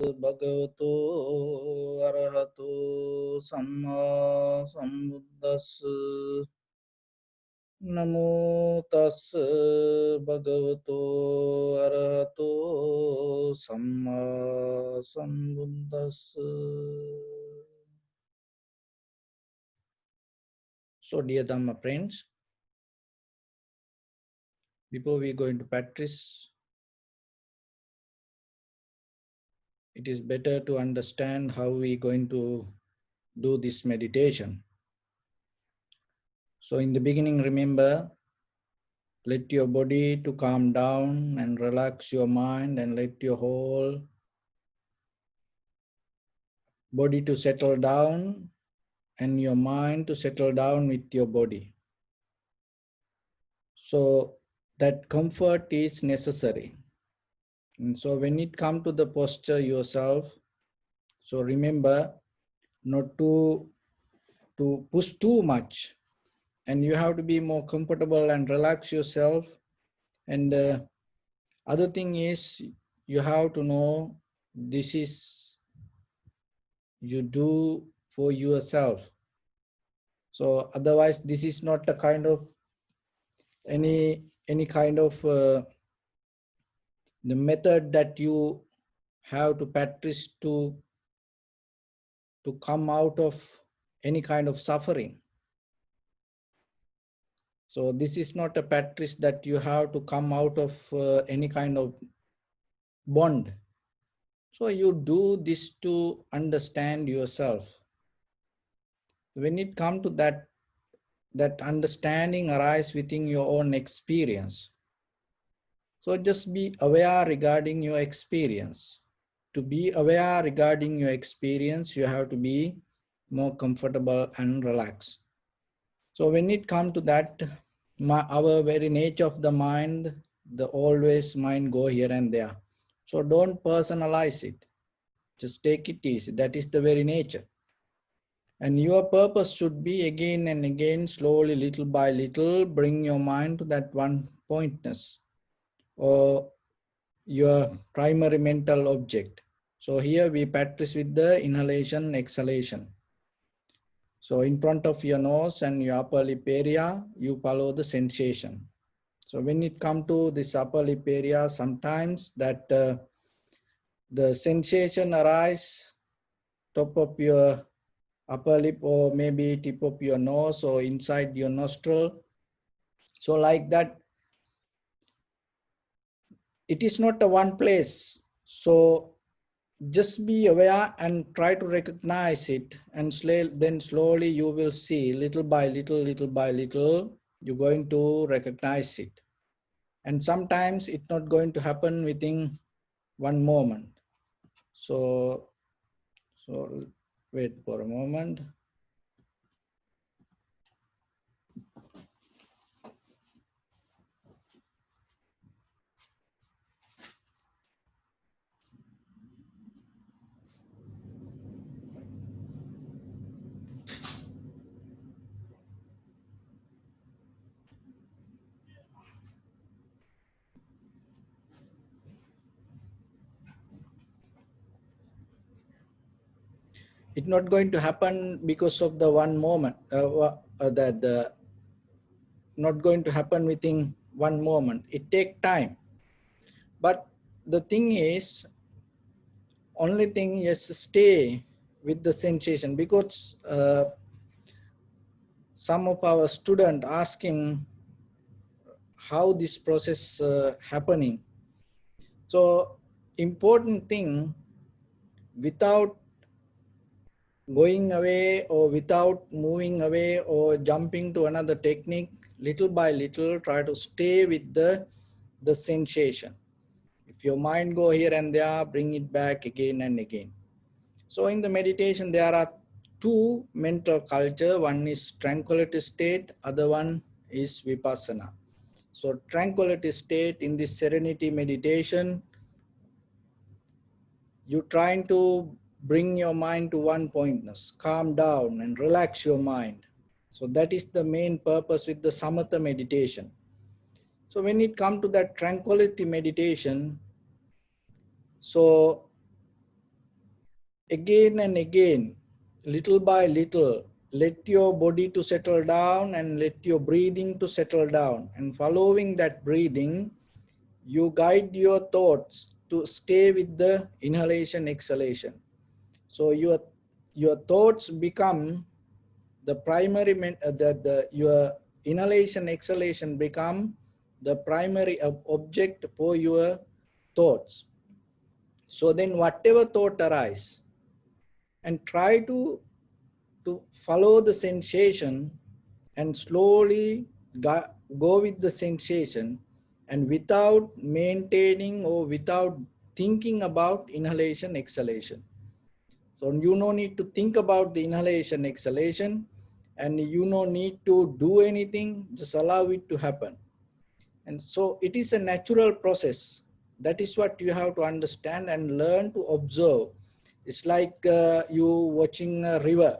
Bhagavato Arahato Samma Sambuddhassa Namo Tassa Bhagavato Arahato Samma Sambuddhassa. So, dear Dhamma friends, before we go into practice, it is better to understand how we are going to do this meditation. So in the beginning, remember, let your body to calm down and relax your mind, and let your whole body to settle down and your mind to settle down with your body. So that comfort is necessary. And so when it comes to the posture yourself, so remember not to push too much, and you have to be more comfortable and relax yourself. And other thing is, you have to know this is you do for yourself. So otherwise this is not a kind of any kind of the method that you have to practice to come out of any kind of suffering. So this is not a practice that you have to come out of any kind of bond. So you do this to understand yourself. When it comes to that understanding arises within your own experience. So just be aware regarding your experience. To be aware regarding your experience, you have to be more comfortable and relaxed. So when it comes to that, our very nature of the mind, the always mind go here and there. So don't personalize it. Just take it easy. That is the very nature. And your purpose should be again and again, slowly, little by little, bring your mind to that one pointness or your primary mental object. So here we practice with the inhalation, exhalation. So in front of your nose and your upper lip area, you follow the sensation. So when it comes to this upper lip area, sometimes that the sensation arises top of your upper lip or maybe tip of your nose or inside your nostril. So like that, it is not a one place. So just be aware and try to recognize it, and then slowly you will see little by little, you're going to recognize it. And sometimes it's not going to happen within one moment. So wait for a moment. It's not going to happen because of the one moment, not going to happen within one moment. It takes time. But the thing is, only thing is stay with the sensation, because some of our students asking how this process happening. So important thing, without going away or without moving away or jumping to another technique, little by little try to stay with the sensation. If your mind go here and there, bring it back again and again. So in the meditation, there are two mental culture. One is tranquility state, other one is vipassana. So tranquility state, in this serenity meditation, you're trying to bring your mind to one pointness, calm down and relax your mind. So that is the main purpose with the samatha meditation. So when it comes to that tranquility meditation, so again and again, little by little, let your body to settle down and let your breathing to settle down. And following that breathing, you guide your thoughts to stay with the inhalation, exhalation. So your thoughts become the primary, your inhalation, exhalation become the primary object for your thoughts. So then whatever thought arise, and try to follow the sensation and slowly go with the sensation, and without maintaining or without thinking about inhalation, exhalation. So you no need to think about the inhalation, exhalation, and you no need to do anything, just allow it to happen. And so it is a natural process. That is what you have to understand and learn to observe. It's like you watching a river,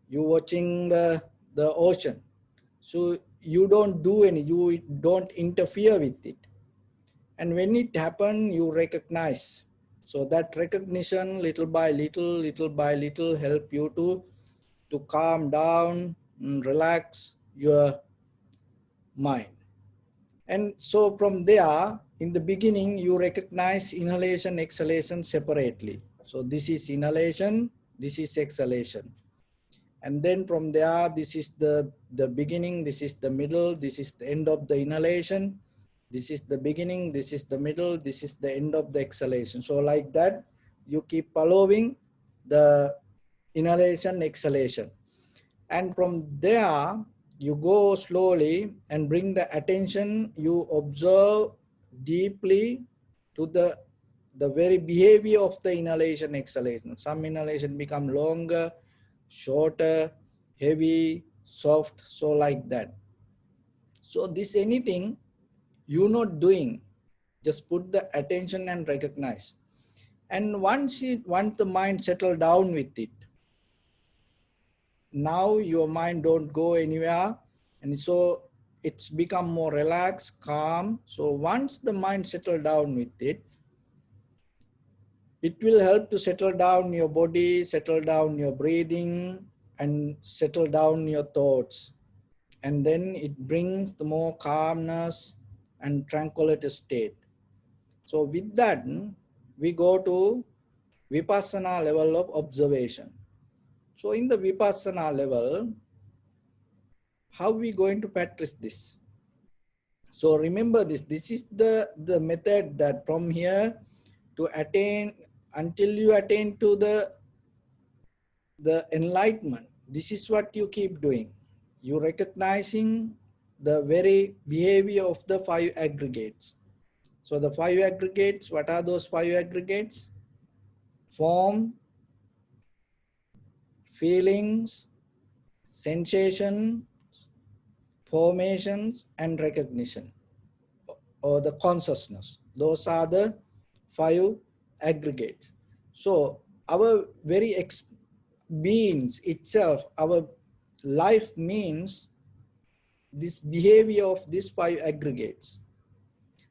you watching the ocean. So you don't do any, you don't interfere with it. And when it happens, you recognize. So that recognition, little by little, help you to calm down and relax your mind. And so from there, in the beginning, you recognize inhalation, exhalation separately. So this is inhalation, this is exhalation. And then from there, this is the beginning, this is the middle, this is the end of the inhalation, this is the beginning, this is the middle, this is the end of the exhalation. So like that, you keep following the inhalation, exhalation. And from there, you go slowly and bring the attention, you observe deeply to the very behavior of the inhalation, exhalation. Some inhalation become longer, shorter, heavy, soft, so like that. So this anything you're not doing, just put the attention and recognize. And once the mind settle down with it, now your mind don't go anywhere, and so it's become more relaxed, calm. So once the mind settle down with it, it will help to settle down your body, settle down your breathing, and settle down your thoughts. And then it brings the more calmness and tranquility state. So with that, we go to Vipassana level of observation. So in the Vipassana level, how we going to practice this? So remember this is the method that from here to attain, until you attain to the enlightenment, this is what you keep doing. You recognizing the very behavior of the five aggregates. So the five aggregates, what are those five aggregates? Form, feelings, sensation, formations, and recognition, or the consciousness. Those are the five aggregates. So our very beings itself, our life means this behavior of these five aggregates.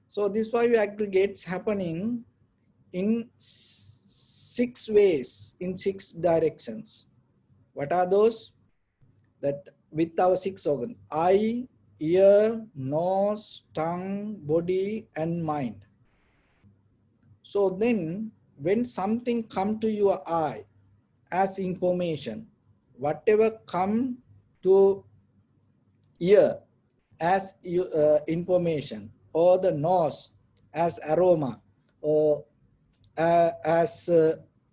So these five aggregates happening in 6 ways, in 6 directions. What are those? That with our 6 organs: eye, ear, nose, tongue, body, and mind. So then when something come to your eye as information, whatever come to ear as information, or the nose as aroma, or as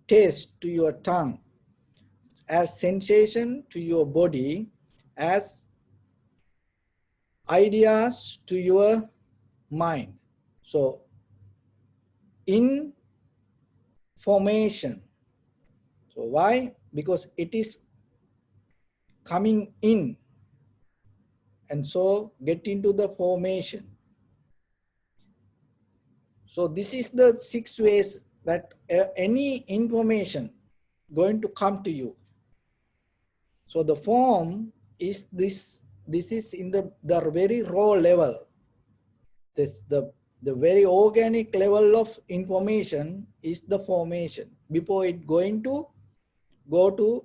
taste to your tongue, as sensation to your body, as ideas to your mind. So information. So why? Because it is coming in, and so get into the formation. So this is the 6 ways that any information going to come to you. So the form is this is in the very raw level. The very organic level of information is the formation. before it going to go to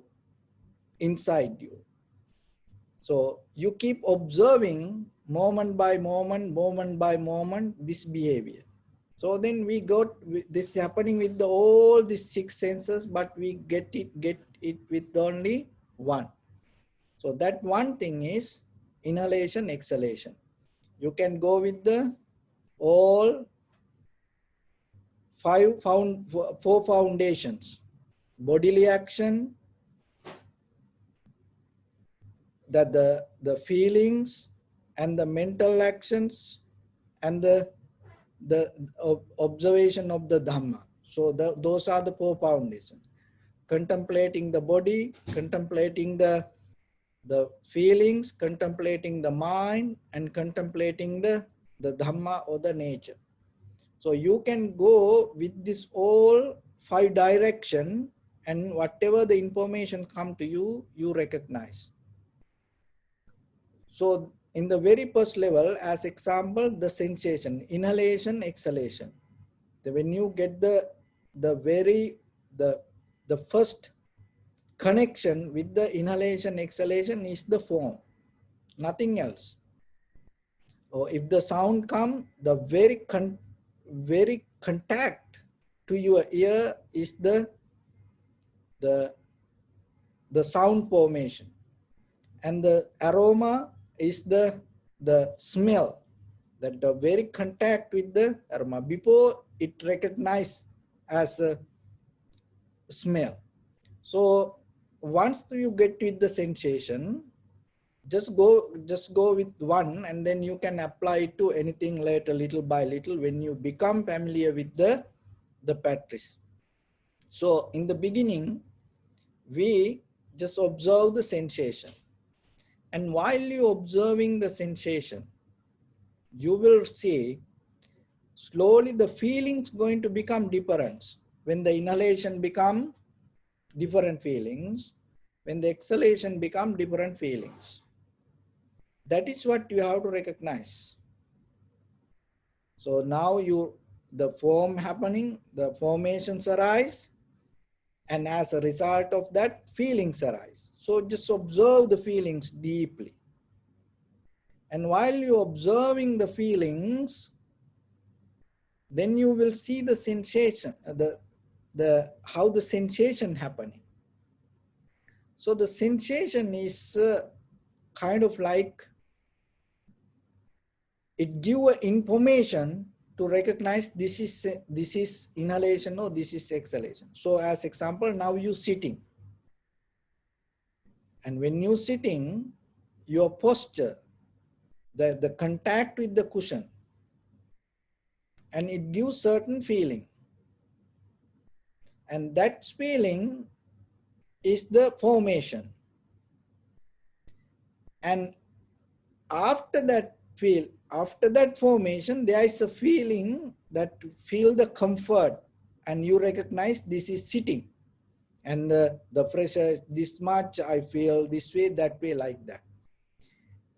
inside you. So you keep observing moment by moment, this behavior. So then we got this happening with all these six senses, but we get it with only one. So that one thing is inhalation, exhalation. You can go with the all four foundations: bodily action, that the feelings and the mental actions, and the observation of the Dhamma. So those are the four foundations. Contemplating the body, contemplating the feelings, contemplating the mind, and contemplating the Dhamma or the nature. So you can go with this all five direction, and whatever the information come to you, you recognize. So in the very first level, as example, the sensation, inhalation, exhalation. When you get the first connection with the inhalation, exhalation is the form, nothing else. Or if the sound come, the very contact to your ear is the sound formation, and the aroma is the smell, that the very contact with the aroma before it recognized as a smell. So once you get with the sensation, just go with one, and then you can apply it to anything later, little by little, when you become familiar with the practice. So in the beginning, we just observe the sensation, and while you observing the sensation, you will see slowly the feelings going to become different. When the inhalation become different feelings, when the exhalation become different feelings. That is what you have to recognize. So now the form happening, the formations arise, and as a result of that, feelings arise. So just observe the feelings deeply. And while you're observing the feelings, then you will see the sensation, how the sensation happening. So the sensation is kind of like, it give information to recognize this is inhalation or this is exhalation. So as example, now you sitting, and when you sitting, your posture, the contact with the cushion, and it gives certain feeling, and that feeling is the formation. And after that formation, there is a feeling that feel the comfort, and you recognize this is sitting, and the pressure is this much, I feel this way, that way, like that.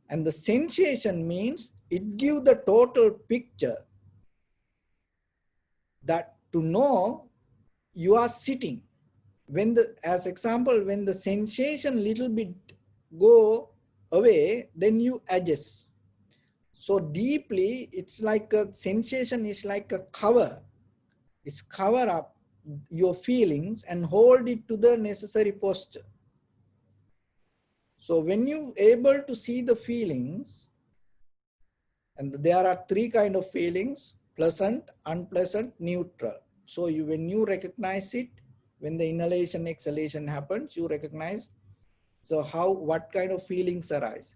And the sensation means it gives the total picture, that to know you are sitting. When as example, when the sensation little bit go away, then you adjust. So deeply, it's like a sensation is like a cover. It's cover up your feelings and hold it to the necessary posture. So when you able to see the feelings, and there are three kind of feelings: pleasant, unpleasant, neutral. So when you recognize it, when the inhalation, exhalation happens, you recognize, so what kind of feelings arise.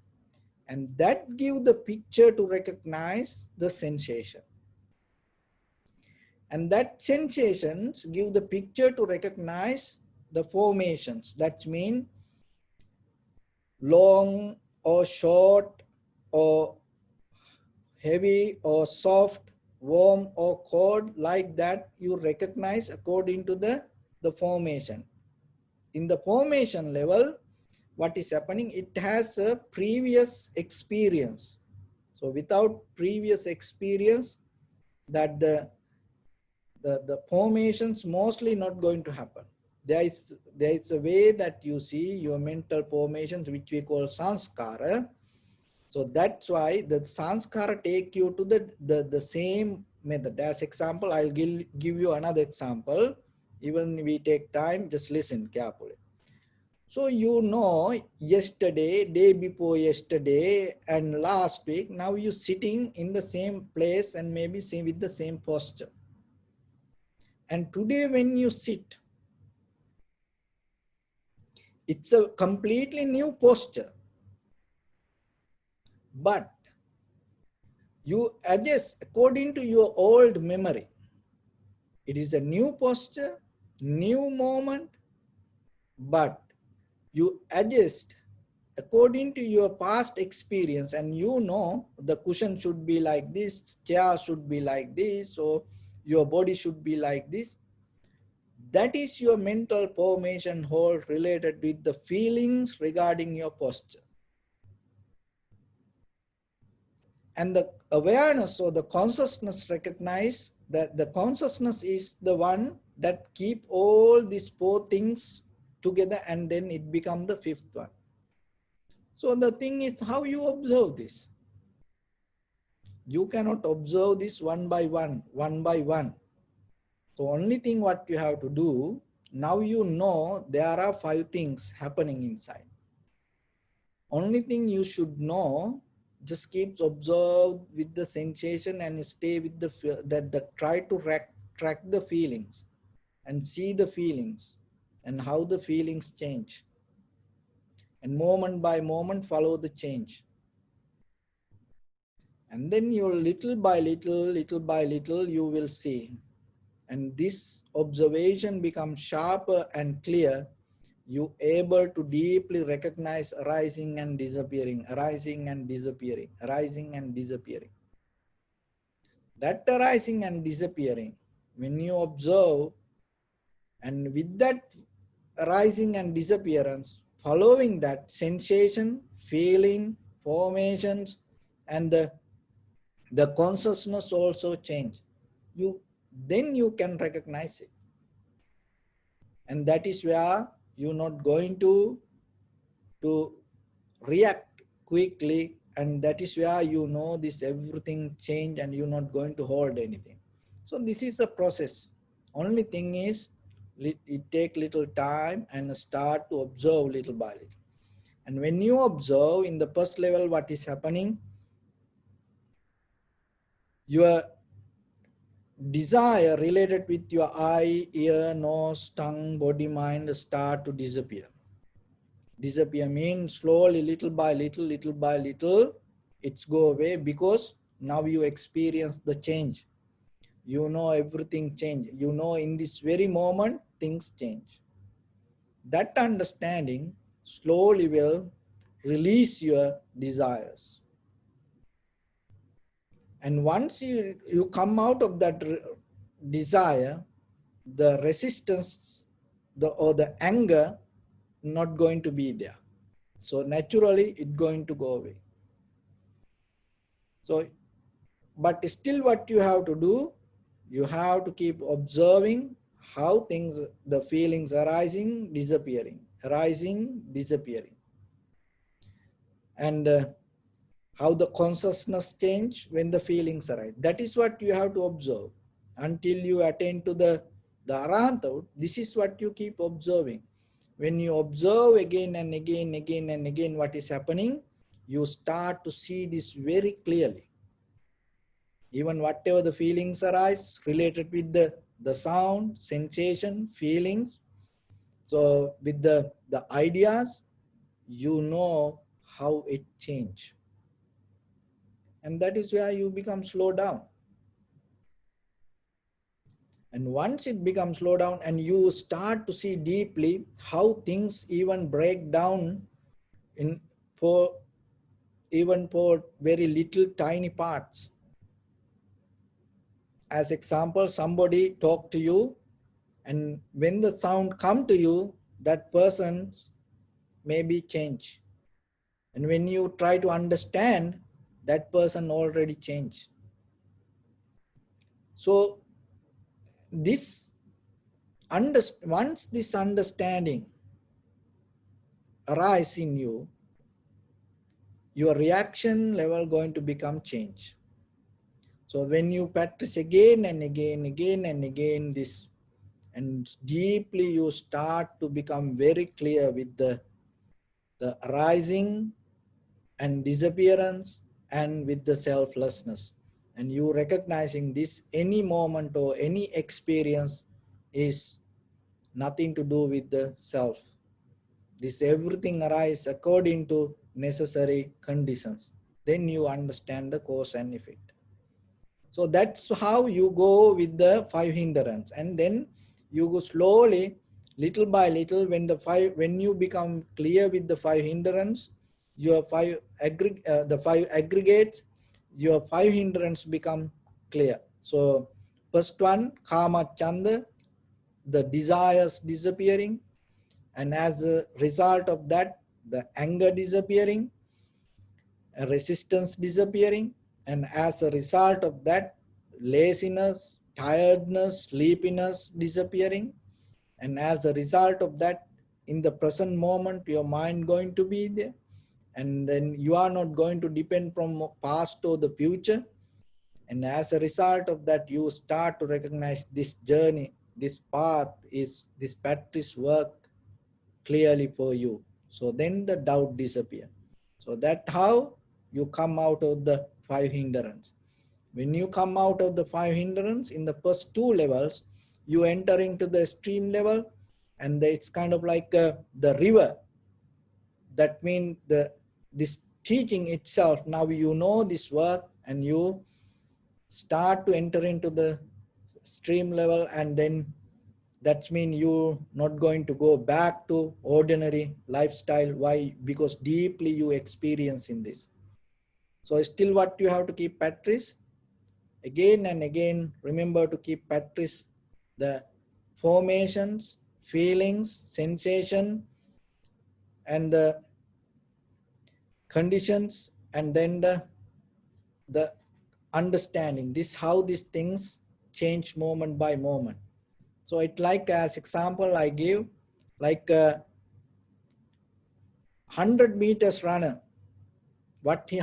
And that give the picture to recognize the sensation. And that sensations give the picture to recognize the formations. That means long or short, or heavy or soft, warm or cold, like that you recognize according to the formation. In the formation level, what is happening, it has a previous experience. So without previous experience, that the formations mostly not going to happen. There is a way that you see your mental formations, which we call sanskara. So that's why the sanskara take you to the same method. As example, I'll give you another example. Even we take time, just listen carefully. So you know, yesterday, day before yesterday, and last week, now you sitting in the same place and maybe same with the same posture. And today when you sit, it's a completely new posture. But you adjust according to your old memory. It is a new posture, new moment, but you adjust according to your past experience, and you know the cushion should be like this, chair should be like this, or your body should be like this. That is your mental formation whole related with the feelings regarding your posture. And the awareness or the consciousness recognize that the consciousness is the one that keep all these four things together, and then it becomes the fifth one. So the thing is how you observe this. You cannot observe this one by one, one by one. So only thing what you have to do, now you know there are 5 things happening inside. Only thing you should know, just keep observe with the sensation and stay with the try to track the feelings and see the feelings and how the feelings change, and moment by moment follow the change. And then you little by little you will see, and this observation becomes sharper and clear. You able to deeply recognize arising and disappearing, arising and disappearing, arising and disappearing. That arising and disappearing, when you observe, and with that arising and disappearance, following that sensation, feeling, formations, and the consciousness also change. Then you can recognize it. And that is where you're not going to react quickly, and that is where you know this everything change and you're not going to hold anything. So this is a process. Only thing is it take little time and start to observe little by little. And when you observe in the first level what is happening, your desire related with your eye, ear, nose, tongue, body, mind start to disappear. Disappear means slowly, little by little, it's go away, because now you experience the change. You know everything change. You know in this very moment things change. That understanding slowly will release your desires. And once you come out of that desire, the resistance or the anger not going to be there. So naturally it's going to go away. So, but still what you have to do, you have to keep observing how things, the feelings arising, disappearing, arising, disappearing. And how the consciousness change when the feelings arise. That is what you have to observe until you attain to the Arahanta. This is what you keep observing. When you observe again and again what is happening, you start to see this very clearly. Even whatever the feelings arise related with the sound, sensation, feelings, so with the ideas, you know how it change. And that is where you become slow down. And once it becomes slow down and you start to see deeply how things even break down in for very little tiny parts. As example, somebody talk to you, and when the sound come to you, that person maybe change. And when you try to understand, that person already changed. So this once this understanding arises in you, your reaction level going to become change. So when you practice again and again this, and deeply you start to become very clear with the arising and disappearance and with the selflessness, and you recognizing this, any moment or any experience is nothing to do with the self. This everything arises according to necessary conditions. Then you understand the cause and effect. So that's how you go with the five hindrance, and then you go slowly, little by little. When you become clear with the five hindrance, your the five aggregates, your five hindrance become clear. So first one, kama chanda, the desires disappearing, and as a result of that, the anger disappearing, resistance disappearing, and as a result of that, laziness, tiredness, sleepiness disappearing, and as a result of that, in the present moment your mind going to be there, and then you are not going to depend from past or the future, and as a result of that, you start to recognize this journey, this path is this practice work clearly for you. So then the doubt disappear. So that how you come out of the five hindrance. When you come out of the five hindrance in the first two levels, you enter into the stream level, and it's kind of like the river. That means this teaching itself, now you know this work, and you start to enter into the stream level, and then that means you're not going to go back to ordinary lifestyle. Why? Because deeply you experience in this. So still what you have to keep practice again and again. Remember to keep practice the formations, feelings, sensation, and the conditions, and then the understanding. This how these things change moment by moment. So it like, as example I give, like 100 meters runner,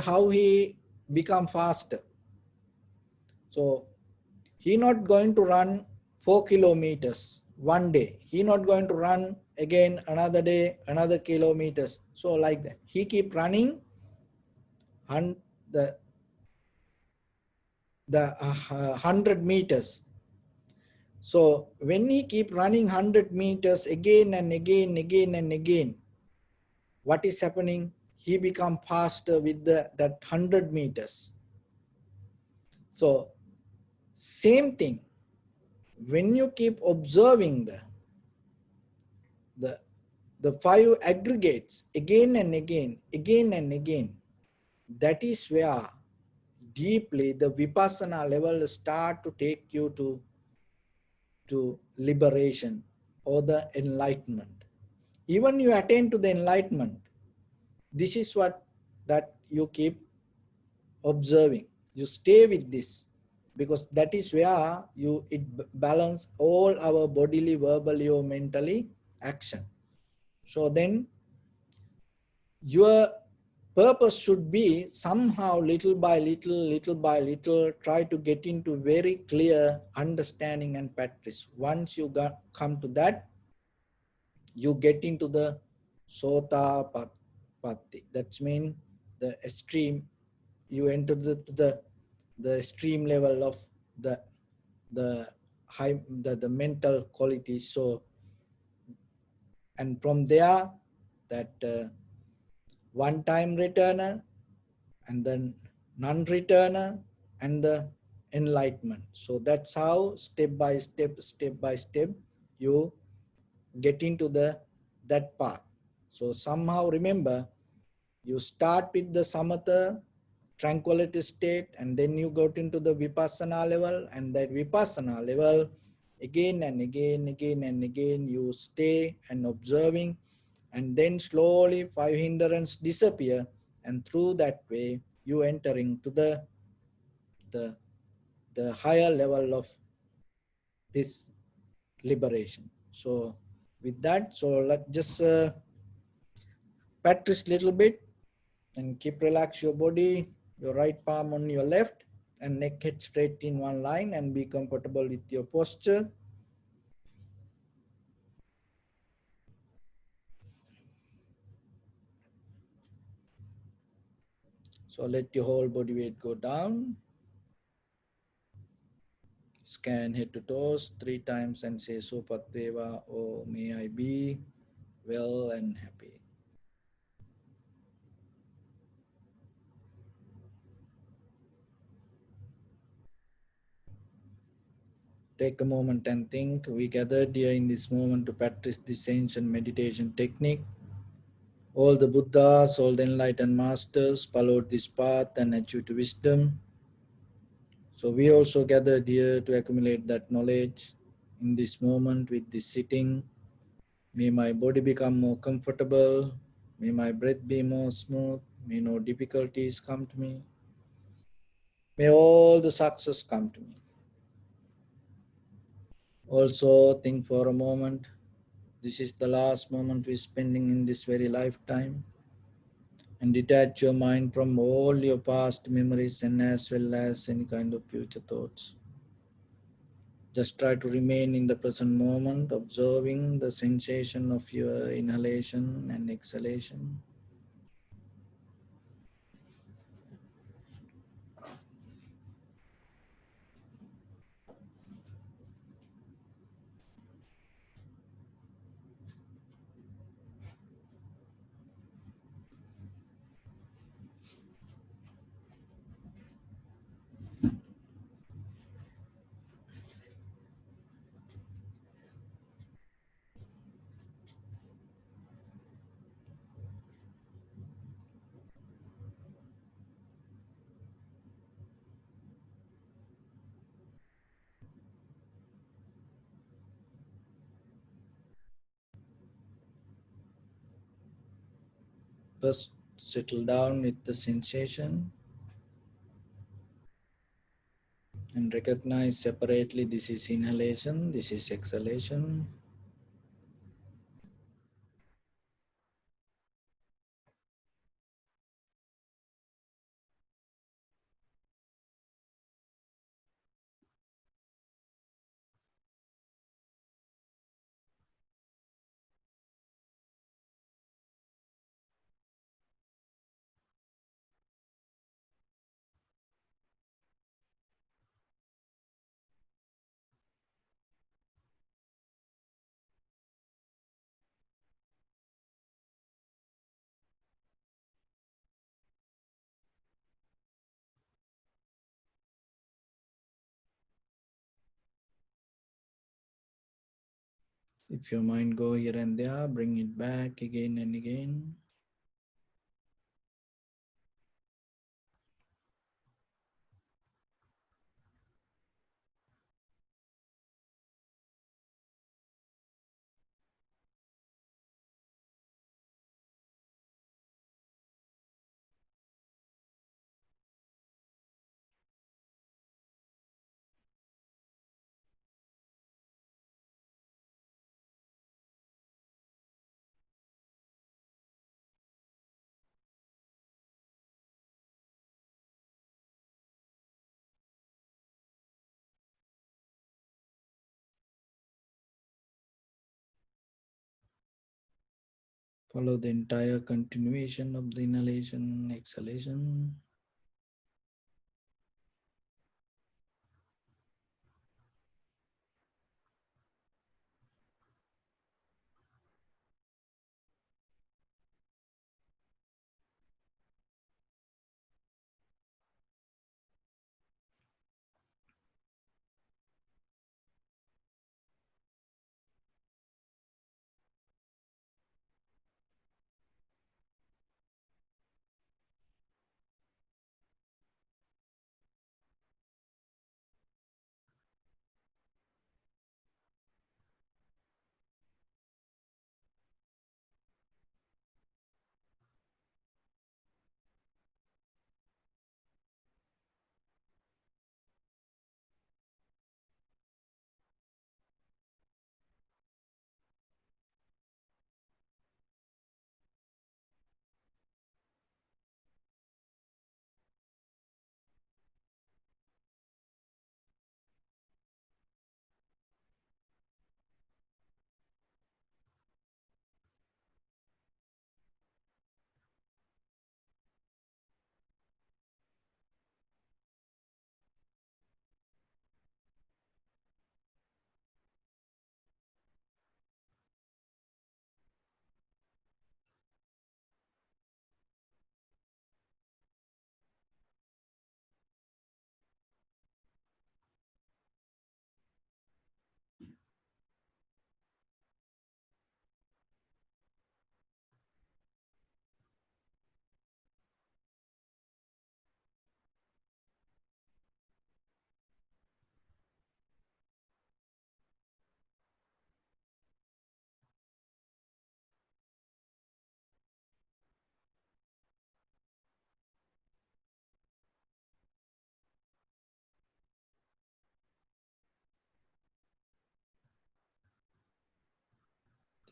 how he become faster. So he not going to run 4 kilometers one day. He not going to run again another day, another kilometers. So like that, he keep running and the 100 meters. So when he keep running 100 meters again and again, what is happening? He become faster with that 100 meters. So same thing, when you keep observing the five aggregates again and again, that is where deeply the vipassana level start to take you to liberation or the enlightenment. Even you attain to the enlightenment, this is what that you keep observing. You stay with this, because that is where it balance all our bodily, verbally or mentally action. So then your purpose should be somehow little by little, try to get into very clear understanding and practice. Once you come to that, you get into the sota patti. That means the extreme. You enter the extreme level of the high the mental qualities. So, and from there, that one time returner, and then non-returner, and the enlightenment. So that's how step by step you get into that path. So somehow remember, you start with the samatha tranquility state, and then you got into the vipassana level, and that vipassana level again and again you stay and observing, and then slowly five hindrance disappear, and through that way you entering to the higher level of this liberation. So with that, so let's just practice little bit and keep relax your body, your right palm on your left and neck head straight in one line, and be comfortable with your posture. So let your whole body weight go down. Scan head to toes 3 times and say Sopatveva, or may I be well and happy. Take a moment and think. We gathered here in this moment to practice this ancient meditation technique. All the Buddhas, all the enlightened masters followed this path and achieved wisdom. So we also gathered here to accumulate that knowledge in this moment with this sitting. May my body become more comfortable. May my breath be more smooth. May no difficulties come to me. May all the success come to me. Also think for a moment. This is the last moment we're spending in this very lifetime. And detach your mind from all your past memories and as well as any kind of future thoughts. Just try to remain in the present moment, observing the sensation of your inhalation and exhalation. First, settle down with the sensation and recognize separately this is inhalation, this is exhalation. If your mind go here and there, bring it back again and again. Follow the entire continuation of the inhalation, exhalation.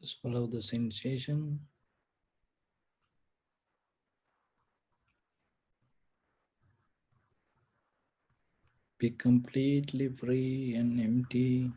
Just follow the sensation. Be completely free and empty.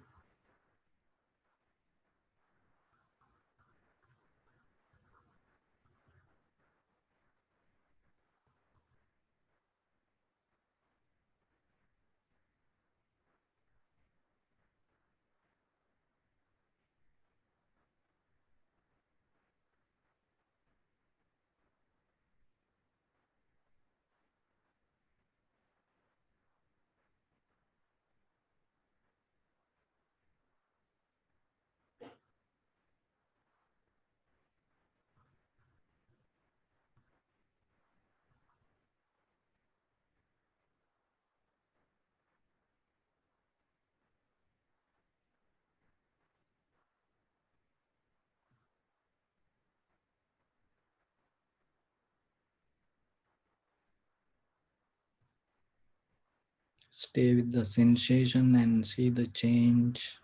Stay with the sensation and see the change.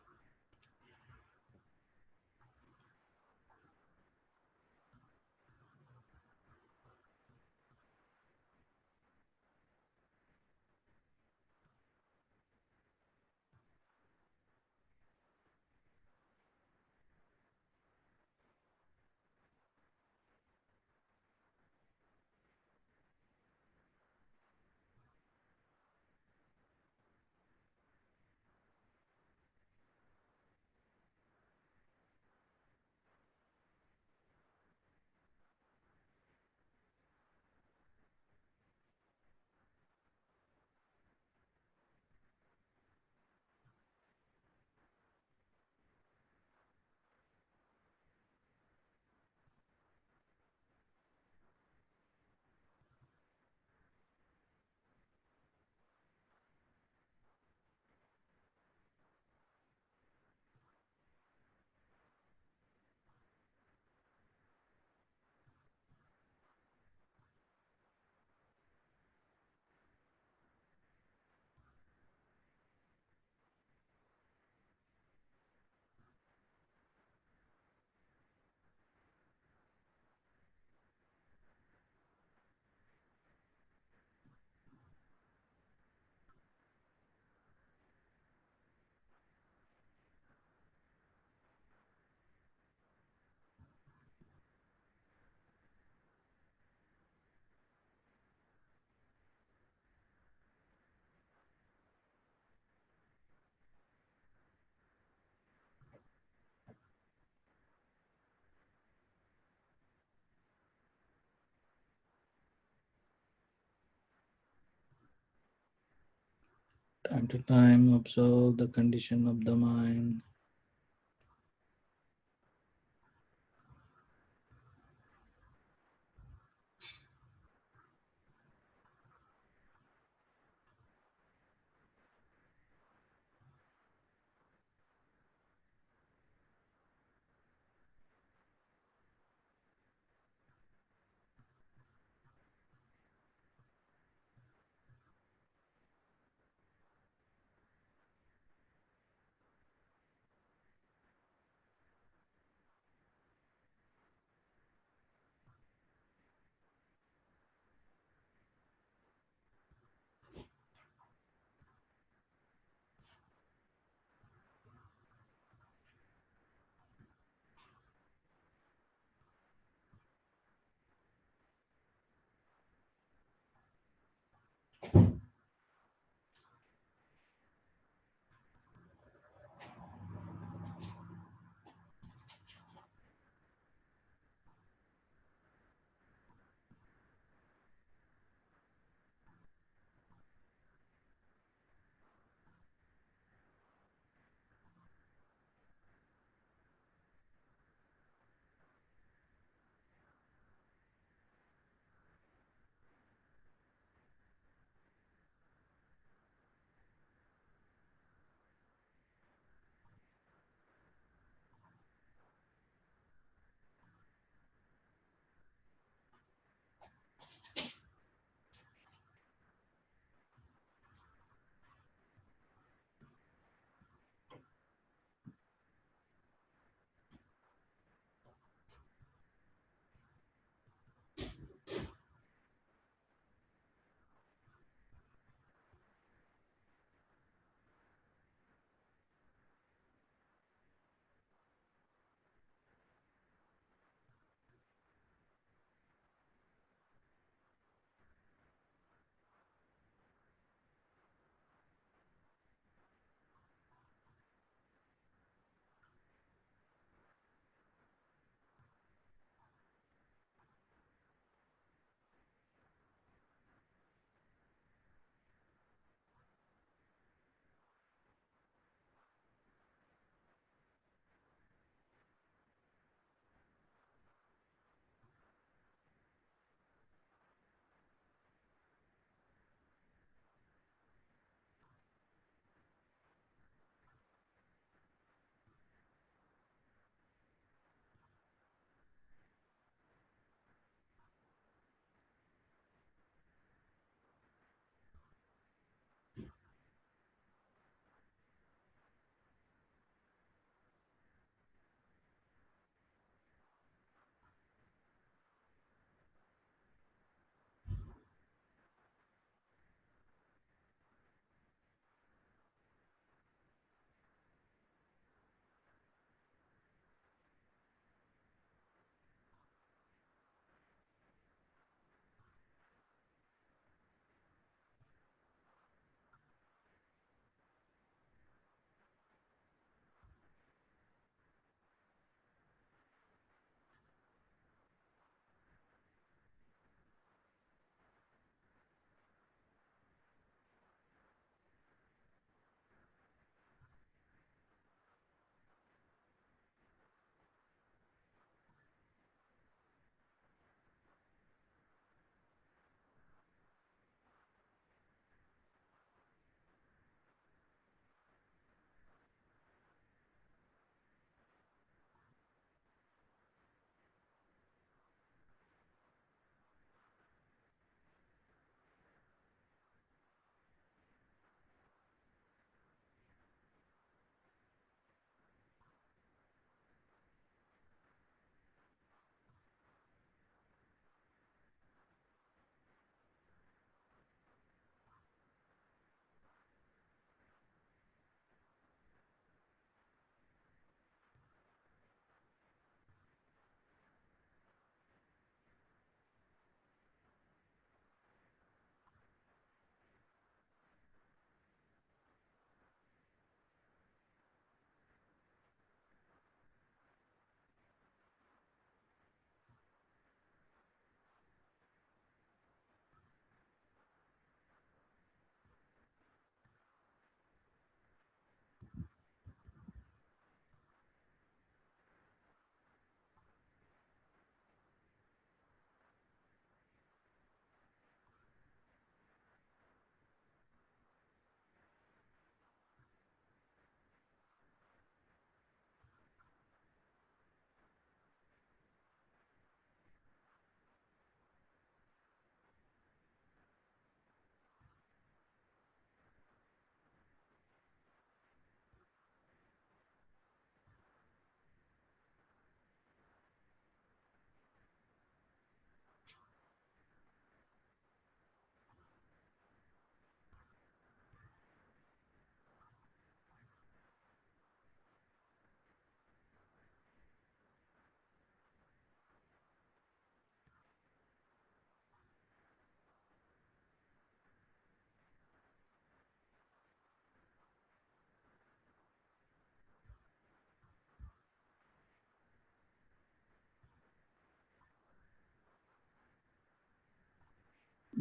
Time to time, observe the condition of the mind.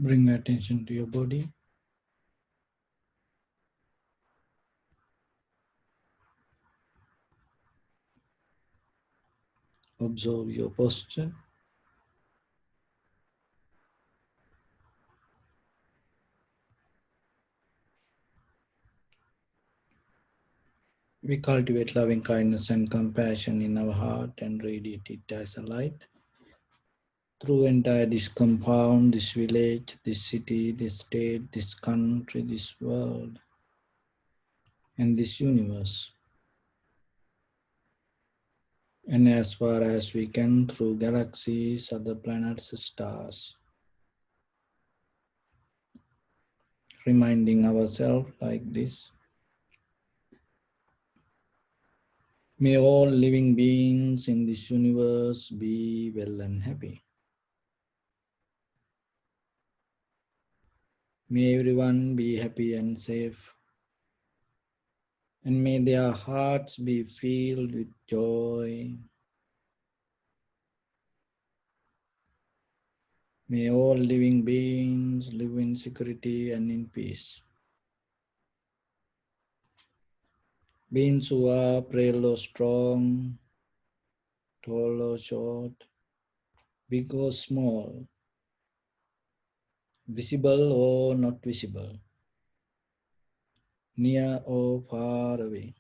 Bring attention to your body. Observe your posture. We cultivate loving kindness and compassion in our heart and radiate it as a light through entire this compound, this village, this city, this state, this country, this world, and this universe. And as far as we can, through galaxies, other planets, stars, reminding ourselves like this. May all living beings in this universe be well and happy. May everyone be happy and safe. And may their hearts be filled with joy. May all living beings live in security and in peace. Beings who are frail or strong, tall or short, big or small, visible or not visible, near or far away,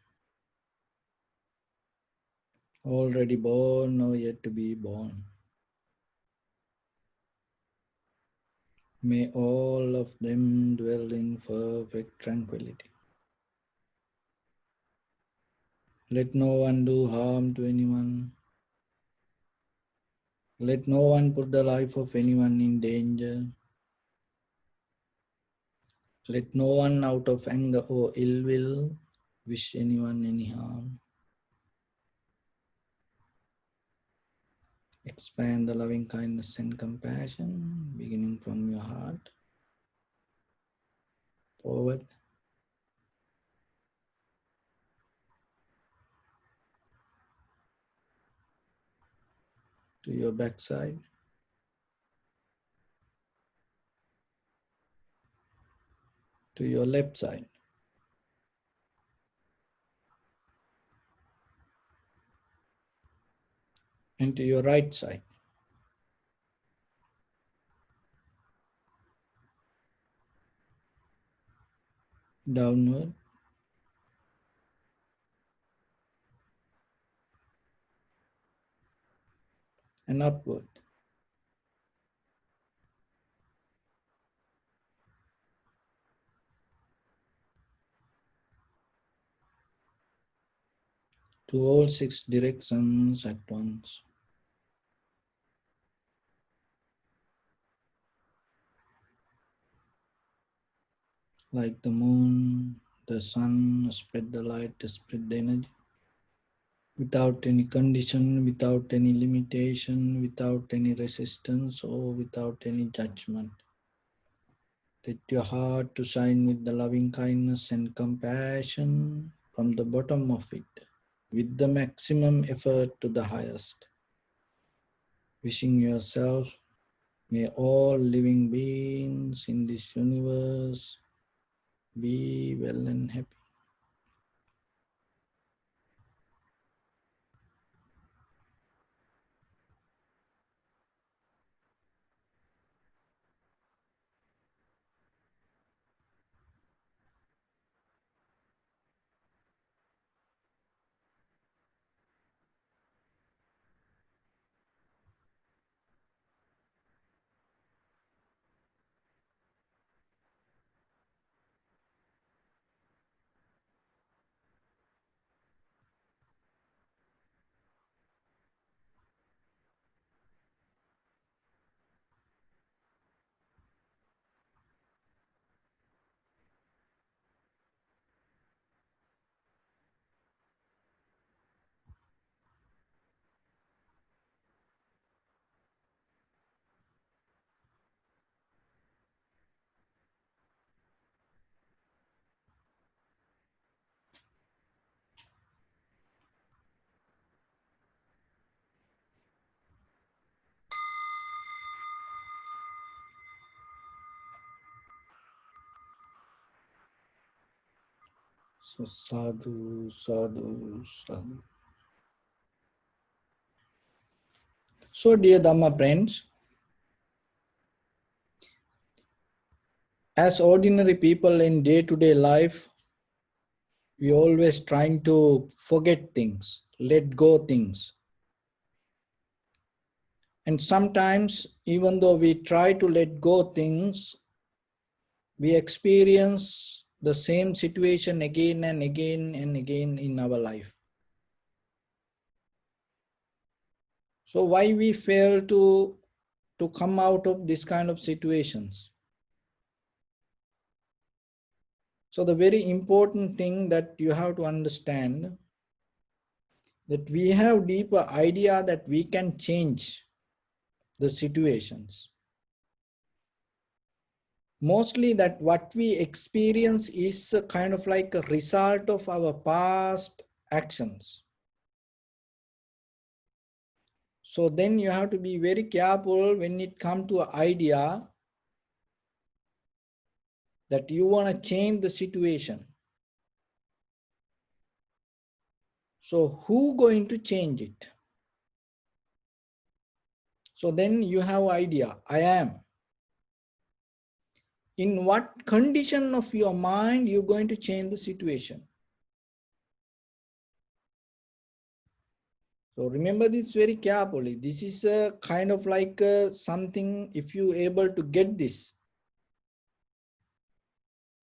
already born or yet to be born. May all of them dwell in perfect tranquility. Let no one do harm to anyone. Let no one put the life of anyone in danger. Let no one out of anger or ill will wish anyone any harm. Expand the loving kindness and compassion beginning from your heart forward to your backside, to your left side, and to your right side, downward and upward. To all six directions at once. Like the moon, the sun, spread the light, spread the energy. Without any condition, without any limitation, without any resistance, or without any judgment. Let your heart to shine with the loving kindness and compassion from the bottom of it, with the maximum effort to the highest. Wishing yourself, may all living beings in this universe be well and happy. So sadhu, sadhu, sadhu. So dear Dhamma friends, as ordinary people in day-to-day life, we always trying to forget things, let go things. And sometimes, even though we try to let go things, we experience the same situation again and again and again in our life. So why we fail to come out of this kind of situations? So the very important thing that you have to understand, that we have deeper idea that we can change the situations. Mostly that what we experience is a kind of like a result of our past actions. So then you have to be very careful when it comes to an idea that you want to change the situation. So who going to change it? So then you have idea, I am. In what condition of your mind you're going to change the situation? So remember this very carefully. This is a kind of like something, if you able to get this,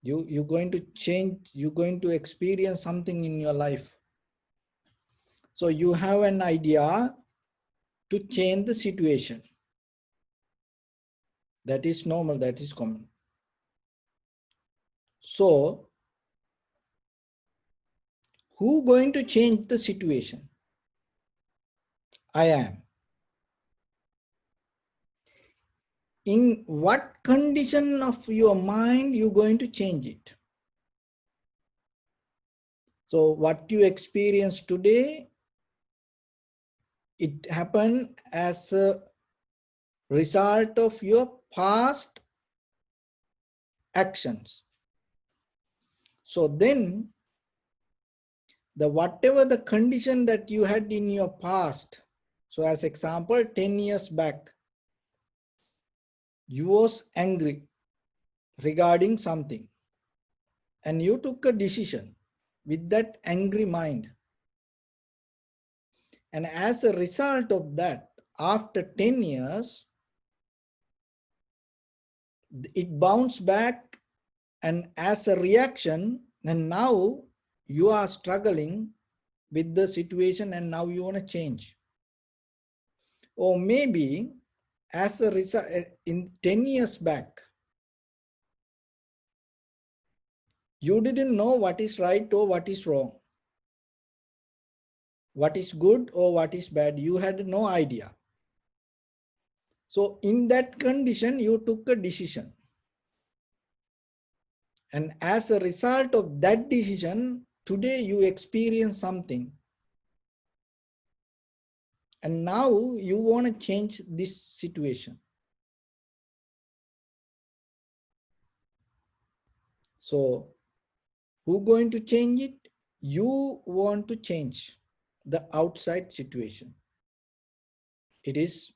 you're going to change, you're going to experience something in your life. So you have an idea to change the situation. That is normal, that is common. So who going to change the situation? I am. In what condition of your mind you're going to change it? So what you experience today, it happened as a result of your past actions. So then the whatever the condition that you had in your past, so as example, 10 years back, you was angry regarding something and you took a decision with that angry mind. And as a result of that, after 10 years, it bounced back, and as a reaction, and now you are struggling with the situation and now you want to change. Or maybe as a result, in 10 years back, you didn't know what is right or what is wrong, what is good or what is bad. You had no idea. So in that condition, you took a decision. And as a result of that decision, today you experience something. And now you want to change this situation. So who going to change it? You want to change the outside situation. It is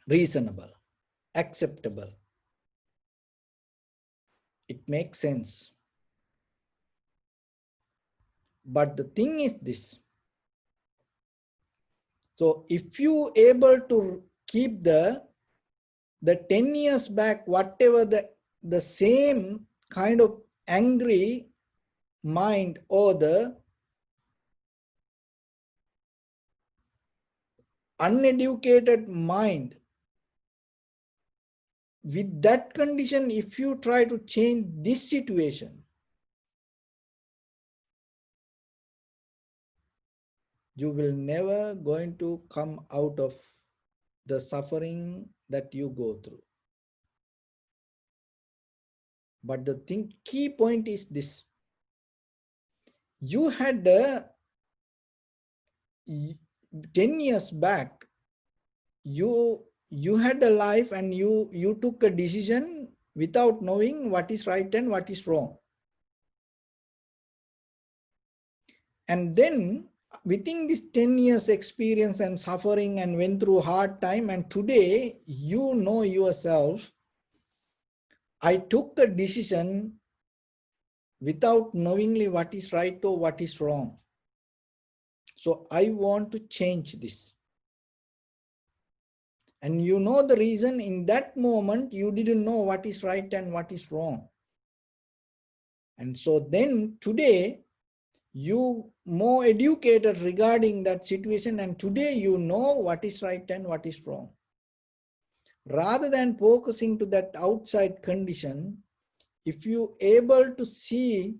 reasonable, acceptable. It makes sense. But the thing is this. So if you able to keep the 10 years back, whatever the same kind of angry mind or the uneducated mind, with that condition, if you try to change this situation, you will never going to come out of the suffering that you go through. But the key point is this. You had 10 years back, you had a life and you took a decision without knowing what is right and what is wrong. And then within this 10 years experience and suffering and went through hard time, and today you know yourself, I took a decision without knowingly what is right or what is wrong. So I want to change this. And you know the reason, in that moment, you didn't know what is right and what is wrong. And so then today, you more educated regarding that situation, and today you know what is right and what is wrong. Rather than focusing to that outside condition, if you able to see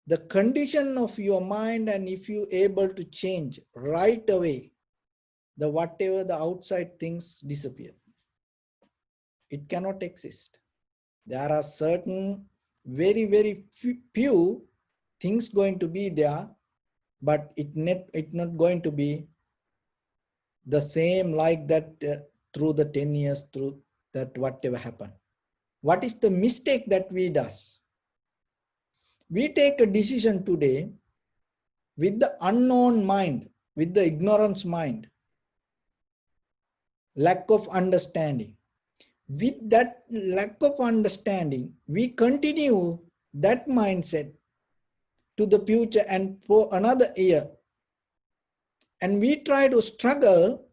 the condition of your mind, and if you able to change right away, the whatever the outside things disappear. It cannot exist. There are certain very few things going to be there, but it not going to be the same like that through the 10 years, through that whatever happened. What is the mistake that we does? We take a decision today with the unknown mind, with the ignorance mind, lack of understanding. With that lack of understanding, we continue that mindset to the future and for another year. And we try to struggle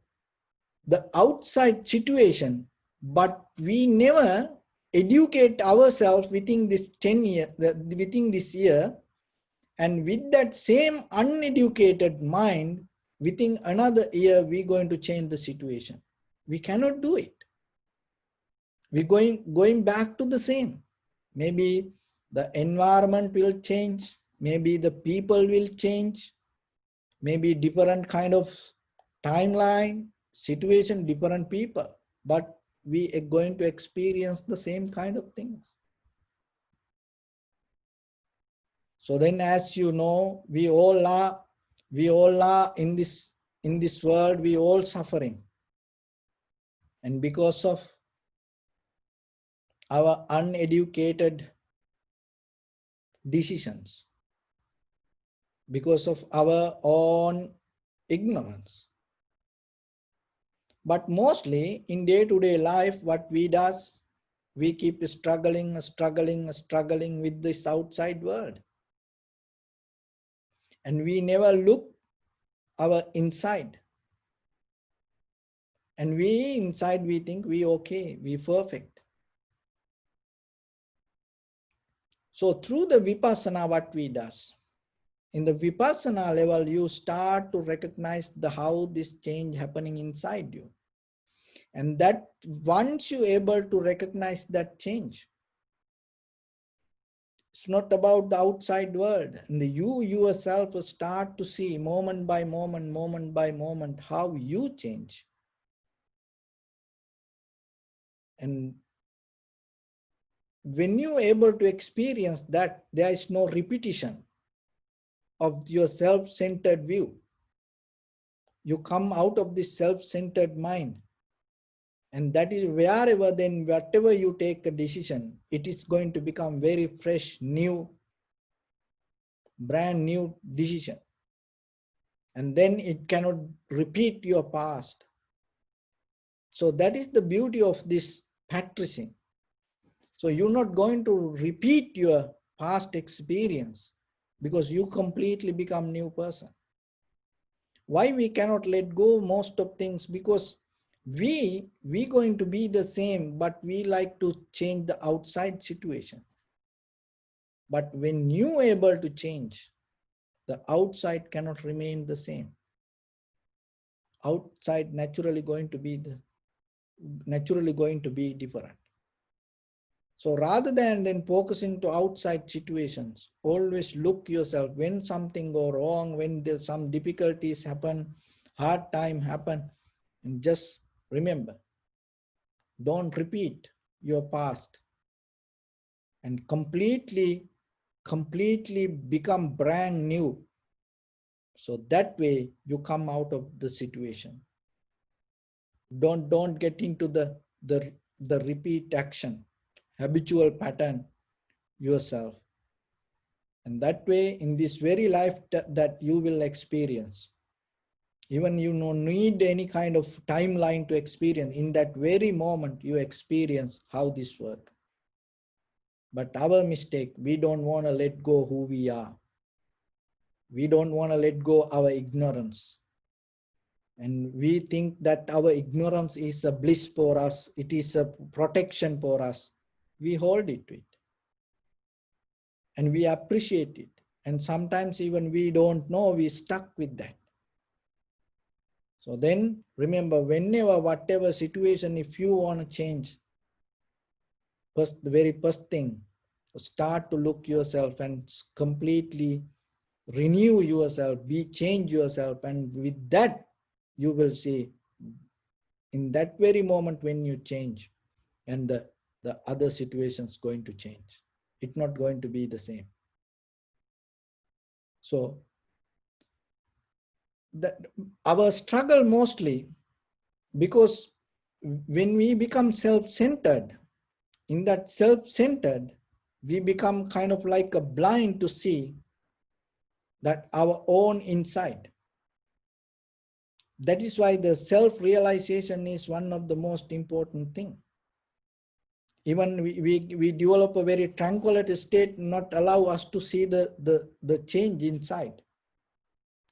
the outside situation, but we never educate ourselves within this 10 year, within this year, and with that same uneducated mind, within another year, we're going to change the situation. We cannot do it. We're going back to the same. Maybe the environment will change, maybe the people will change, maybe different kind of timeline, situation, different people, but we are going to experience the same kind of things. So then, as you know, we all are in this world, we all suffering. And because of our uneducated decisions, because of our own ignorance. But mostly in day-to-day life, what we does, we keep struggling with this outside world. And we never look our inside. And we inside, we think we okay, we perfect. So through the vipassana, what we does, in the vipassana level, you start to recognize how this change happening inside you. And that once you able to recognize that change, it's not about the outside world. And you yourself start to see moment by moment, how you change. And when you able to experience that, there is no repetition of your self-centered view. You come out of this self-centered mind. And that is wherever, then whatever you take a decision, it is going to become very fresh, new, brand new decision. And then it cannot repeat your past. So that is the beauty of this practicing. So you're not going to repeat your past experience because you completely become new person. Why we cannot let go most of things? Because we going to be the same, but we like to change the outside situation. But when you able to change, the outside cannot remain the same. Outside naturally going to be different. So rather than then focusing to outside situations, always look yourself when something go wrong, when there's some difficulties happen, hard time happen, and just remember, don't repeat your past and completely become brand new. So that way you come out of the situation. Don't get into the repeat action, habitual pattern yourself. And that way, in this very life that you will experience, even you don't need any kind of timeline to experience, in that very moment you experience how this works. But our mistake, we don't want to let go who we are. We don't want to let go our ignorance. And we think that our ignorance is a bliss for us. It is a protection for us. We hold it to it. And we appreciate it. And sometimes even we don't know, we stuck with that. So then remember, whenever, whatever situation, if you want to change, first, the very first thing, start to look yourself and completely renew yourself, change yourself, and with that you will see in that very moment when you change, and the other situations going to change. It's not going to be the same. So our struggle mostly, because when we become self-centered, in that self-centered, we become kind of like a blind to see that our own inside. That is why the self-realization is one of the most important thing. Even we develop a very tranquility state, not allow us to see the change inside.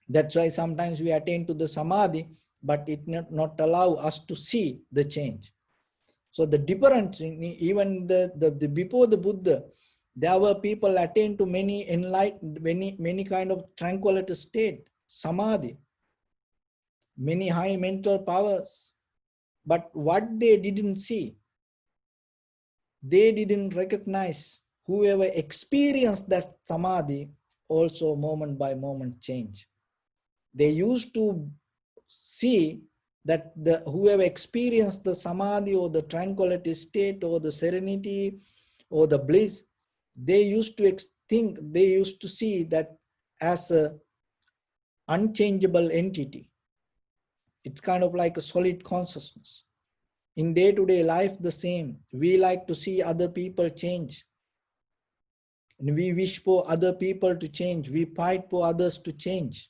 That's why sometimes we attain to the samadhi, but it not allow us to see the change. So the difference, even the before the Buddha, there were people attain to many enlightened, many kind of tranquility state, samadhi, many high mental powers. But what they didn't see, they didn't recognize. Whoever experienced that samadhi also moment by moment change. They used to see that whoever experienced the samadhi or the tranquility state or the serenity or the bliss, they used to think, they used to see that as a unchangeable entity. It's kind of like a solid consciousness. In day-to-day life, the same. We like to see other people change. And we wish for other people to change. We fight for others to change.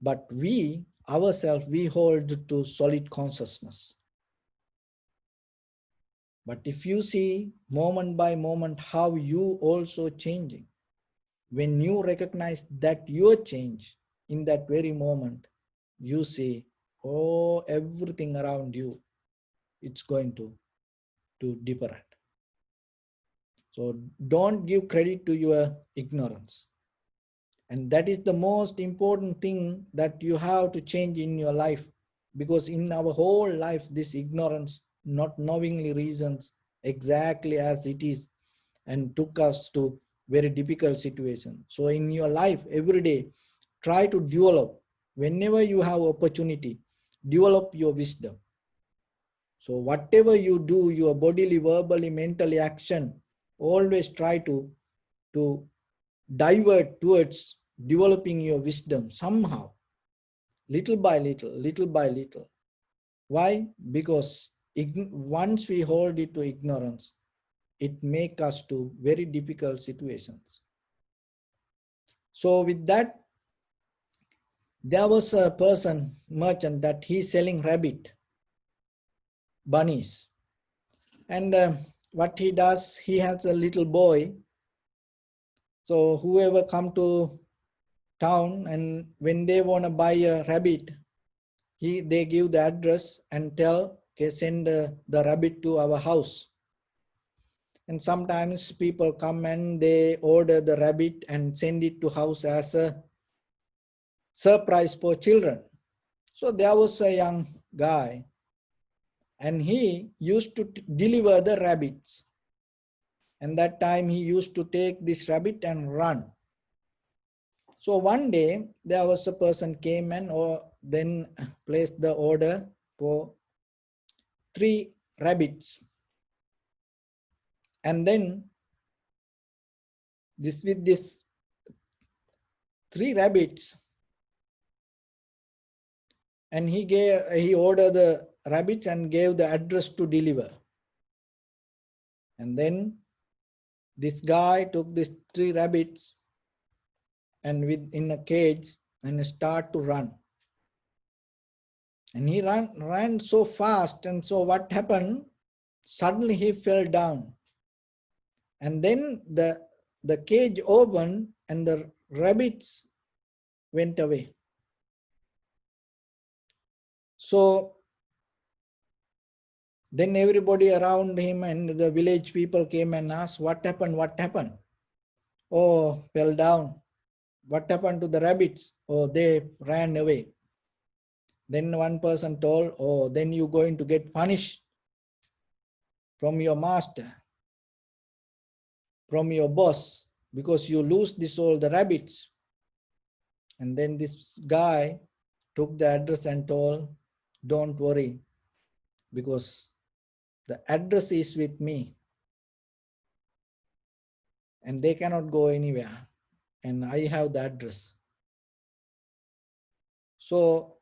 But we, ourselves, we hold to solid consciousness. But if you see moment by moment how you also changing, when you recognize that your change in that very moment, you see, oh, everything around you, it's going to different. So don't give credit to your ignorance. And that is the most important thing that you have to change in your life. Because in our whole life, this ignorance, not knowingly reasons exactly as it is, and took us to very difficult situation. So in your life, every day, try to develop, whenever you have opportunity, develop your wisdom. So whatever you do, your bodily, verbally, mentally action, always try to divert towards developing your wisdom somehow, little by little, little by little. Why? Because once we hold it to ignorance, it makes us to very difficult situations. So with that, there was a person, merchant, that he's selling rabbit, bunnies. And what he does, he has a little boy. So whoever come to town and when they want to buy a rabbit, they give the address and tell, okay, send the rabbit to our house. And sometimes people come and they order the rabbit and send it to house as a surprise for children. So there was a young guy and he used to deliver the rabbits. And that time he used to take this rabbit and run. So one day there was a person came and then placed the order for 3 rabbits. And then with this 3 rabbits, and he ordered the rabbits and gave the address to deliver. And then This guy took these 3 rabbits and in a cage and start to run. And he ran so fast, and so what happened? Suddenly he fell down. And then the cage opened and the rabbits went away. So then everybody around him and the village people came and asked, what happened? What happened? Oh, fell down. What happened to the rabbits? Oh, they ran away. Then one person told, oh, then you're going to get punished from your master, from your boss, because you lose this all the rabbits. And then this guy took the address and told, don't worry, because the address is with me and they cannot go anywhere. And I have the address. So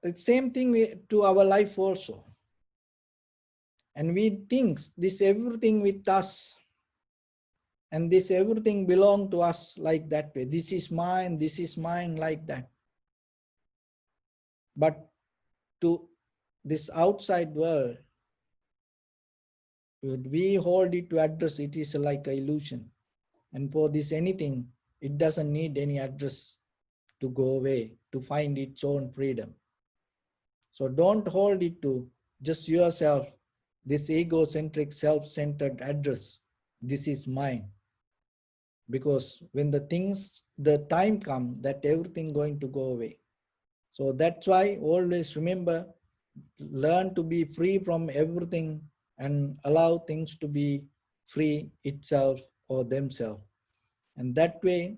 it's same thing to our life also. And we think this everything with us, and this everything belong to us like that way. This is mine, like that. But to this outside world, we hold it to address, it is like an illusion. And for this anything, it doesn't need any address to go away, to find its own freedom. So don't hold it to just yourself, this egocentric, self-centered address. This is mine. Because when the time comes, that everything going to go away. So that's why always remember, learn to be free from everything and allow things to be free itself or themselves. And that way,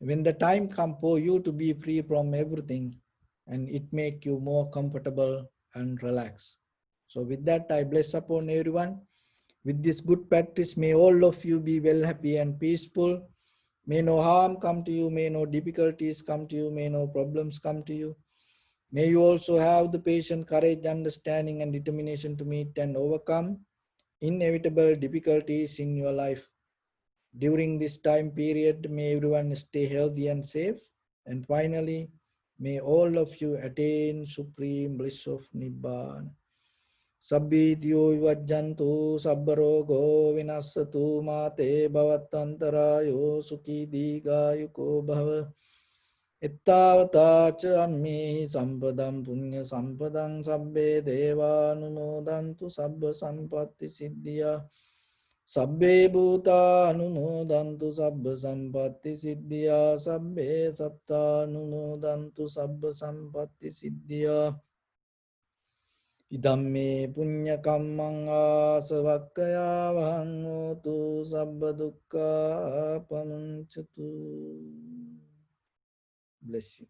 when the time comes for you to be free from everything, and it make you more comfortable and relaxed. So with that, I bless upon everyone. With this good practice, may all of you be well, happy and peaceful. May no harm come to you, may no difficulties come to you, may no problems come to you. May you also have the patience, courage, understanding and determination to meet and overcome inevitable difficulties in your life. During this time period, may everyone stay healthy and safe. And finally, may all of you attain supreme bliss of Nibbana. Sabbidyo vajjantu sabbarogo vinassatu mate bhavatantarayo sukhi digayuko bhava. Ittavata ca ammi sampadam punya sampadam sabbe deva anumodantu sabba sampatti siddhya. Sabbe bhuta anumodantu sabba sampatti siddhya. Sabbe satta anumodantu sabba sampatti siddhya. Idamme punya kammang asavakkaya vahangotu sabba dukkha pamuncatu. Bless you.